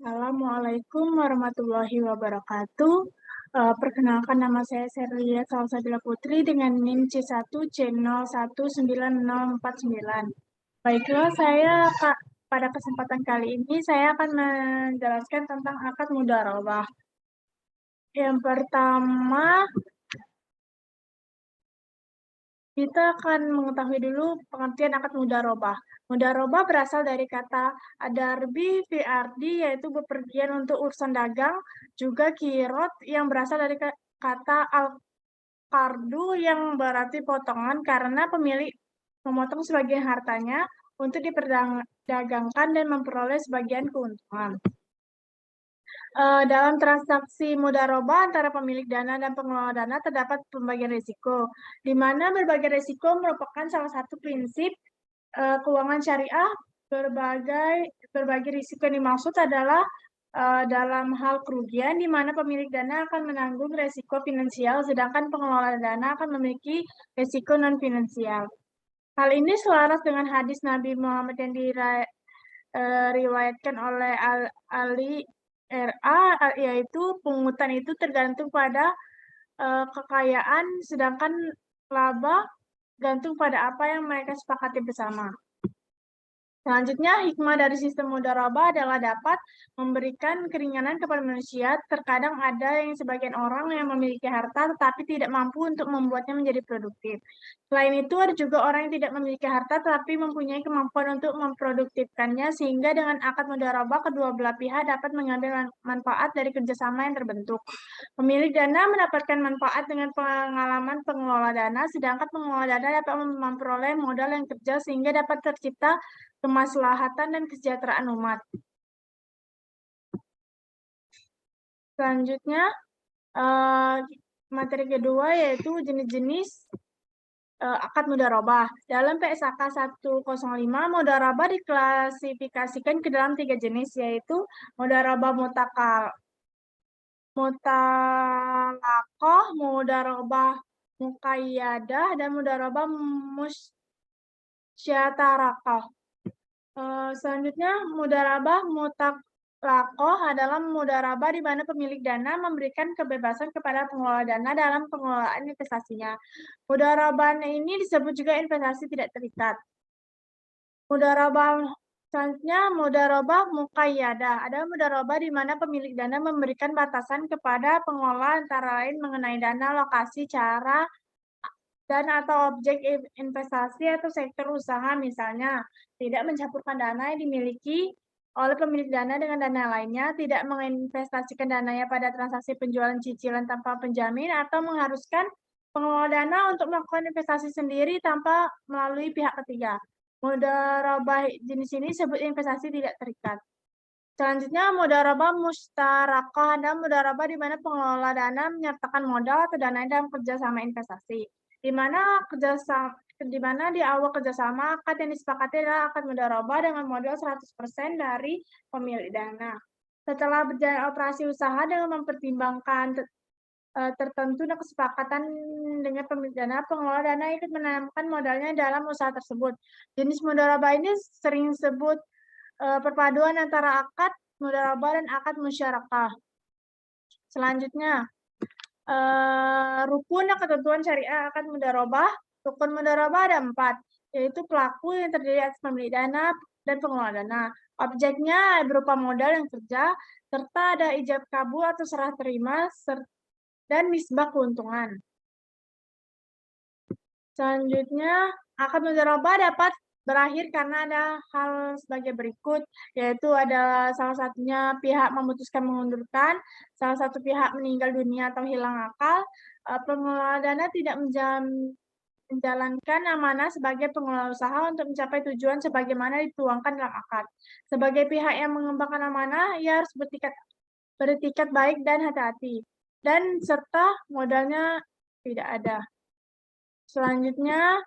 Assalamualaikum warahmatullahi wabarakatuh. Perkenalkan nama saya Serlia Salsabila Putri dengan NIM C1C019049. Baiklah, pada kesempatan kali ini saya akan menjelaskan tentang akad mudharabah. Yang pertama, kita akan mengetahui dulu pengertian akad mudharabah. Mudharabah berasal dari kata adarbi fi ardi, yaitu bepergian untuk urusan dagang, juga kirot yang berasal dari kata al-qardu yang berarti potongan karena pemilik memotong sebagian hartanya untuk diperdagangkan dan memperoleh sebagian keuntungan. Dalam transaksi mudharabah antara pemilik dana dan pengelola dana terdapat pembagian risiko, di mana berbagi risiko merupakan salah satu prinsip keuangan syariah. Berbagi risiko yang dimaksud adalah dalam hal kerugian, di mana pemilik dana akan menanggung risiko finansial, sedangkan pengelola dana akan memiliki risiko non-finansial. Hal ini selaras dengan hadis Nabi Muhammad yang diriwayatkan oleh Ali RA, yaitu pungutan itu tergantung pada kekayaan, sedangkan laba gantung pada apa yang mereka sepakati bersama. Selanjutnya, hikmah dari sistem mudharabah adalah dapat memberikan keringanan kepada manusia. Terkadang ada yang sebagian orang yang memiliki harta tetapi tidak mampu untuk membuatnya menjadi produktif. Selain itu, ada juga orang yang tidak memiliki harta tetapi mempunyai kemampuan untuk memproduktifkannya, sehingga dengan akad mudharabah kedua belah pihak dapat mengambil manfaat dari kerjasama yang terbentuk. Pemilik dana mendapatkan manfaat dengan pengalaman pengelola dana, sedangkan pengelola dana dapat memperoleh modal yang kerja sehingga dapat tercipta kemaslahatan dan kesejahteraan umat. Selanjutnya, materi kedua yaitu jenis-jenis akad mudharabah. Dalam PSAK 105, mudharabah diklasifikasikan ke dalam 3 jenis, yaitu mudharabah mutalakoh, mudharabah muqayyadah, dan mudharabah musyatarakah. Selanjutnya, mudharabah mutlakoh adalah mudharabah di mana pemilik dana memberikan kebebasan kepada pengelola dana dalam pengelolaan investasinya. Mudharabah ini disebut juga investasi tidak terikat. Selanjutnya, mudharabah muqayyadah. Ada mudharabah di mana pemilik dana memberikan batasan kepada pengelola antara lain mengenai dana, lokasi, cara, dan atau objek investasi atau sektor usaha, misalnya tidak mencampurkan dana yang dimiliki oleh pemilik dana dengan dana lainnya, tidak menginvestasikan dananya pada transaksi penjualan cicilan tanpa penjamin, atau mengharuskan pengelola dana untuk melakukan investasi sendiri tanpa melalui pihak ketiga. Mudharabah jenis ini disebut investasi tidak terikat. Selanjutnya, mudharabah mustarakah adalah mudharabah di mana pengelola dana menyertakan modal atau dana dalam kerjasama investasi, di mana di awal kerjasama akad yang disepakati adalah akad mudharabah dengan modal 100% dari pemilik dana. Setelah berjalan operasi usaha dengan mempertimbangkan tertentu dan kesepakatan dengan pemilik dana, pengelola dana ikut menanamkan modalnya dalam usaha tersebut. Jenis mudharabah ini sering disebut perpaduan antara akad mudharabah dan akad musyarakah. Selanjutnya, rukun dan ketentuan syariah akad mudharabah. Rukun mudharabah ada 4, yaitu pelaku yang terdiri atas pemilik dana dan pengelola dana. Objeknya berupa modal yang kerja, serta ada ijab kabul atau serah terima, dan misbah keuntungan. Selanjutnya, akad mudharabah dapat berakhir karena ada hal sebagai berikut, yaitu adalah salah satunya pihak memutuskan mengundurkan, salah satu pihak meninggal dunia atau hilang akal, pengelola dana tidak menjalankan amanah sebagai pengelola usaha untuk mencapai tujuan sebagaimana dituangkan dalam akad. Sebagai pihak yang mengembangkan amanah, ia harus beretikat baik dan hati-hati, dan serta modalnya tidak ada. Selanjutnya,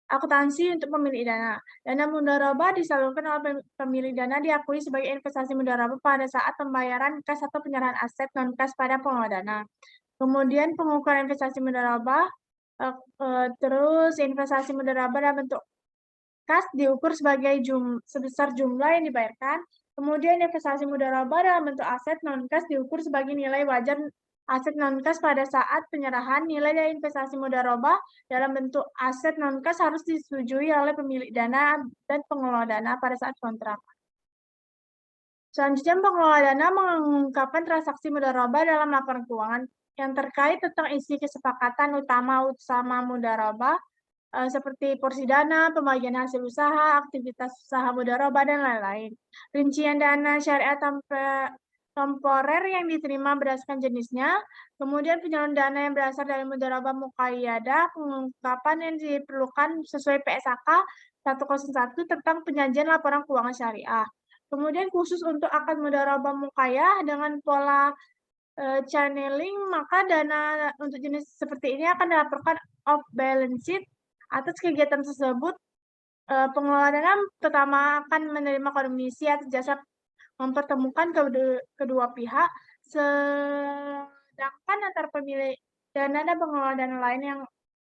akuntansi untuk pemilik dana. Dana mudharabah disalurkan oleh pemilik dana diakui sebagai investasi mudharabah pada saat pembayaran kas atau penyerahan aset non-kas pada pengelola dana. Kemudian pengukuran investasi mudharabah, terus investasi mudharabah dalam bentuk kas diukur sebesar jumlah yang dibayarkan, Kemudian investasi mudharabah dalam bentuk aset non-cash diukur sebagai nilai wajar aset non-cash pada saat penyerahan. Nilai dari investasi mudharabah dalam bentuk aset non-cash harus disetujui oleh pemilik dana dan pengelola dana pada saat kontrak. Selanjutnya, pengelola dana mengungkapkan transaksi mudharabah dalam laporan keuangan yang terkait tentang isi kesepakatan utama mudharabah seperti porsi dana, pembagian hasil usaha, aktivitas usaha mudharabah, dan lain-lain. Rincian dana syariah temporer yang diterima berdasarkan jenisnya, kemudian penyaluran dana yang berasal dari mudharabah muqayyadah, pengungkapan yang diperlukan sesuai PSAK 101 tentang penyajian laporan keuangan syariah. Kemudian khusus untuk akad mudharabah muqayyah dengan pola channeling, maka dana untuk jenis seperti ini akan dilaporkan off balance sheet. Atas kegiatan tersebut, pengelola dana pertama akan menerima komisi atas jasa mempertemukan kedua pihak, sedangkan antar pemilik dana dan pengelola dana lain yang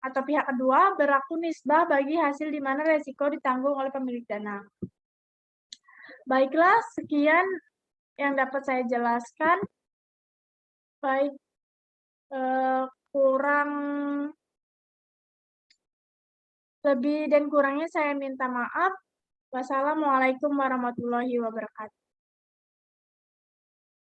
atau pihak kedua berlaku nisbah bagi hasil di mana resiko ditanggung oleh pemilik dana. Baiklah, sekian yang dapat saya jelaskan. Baik, kurang lebih dan kurangnya saya minta maaf. Wassalamualaikum warahmatullahi wabarakatuh.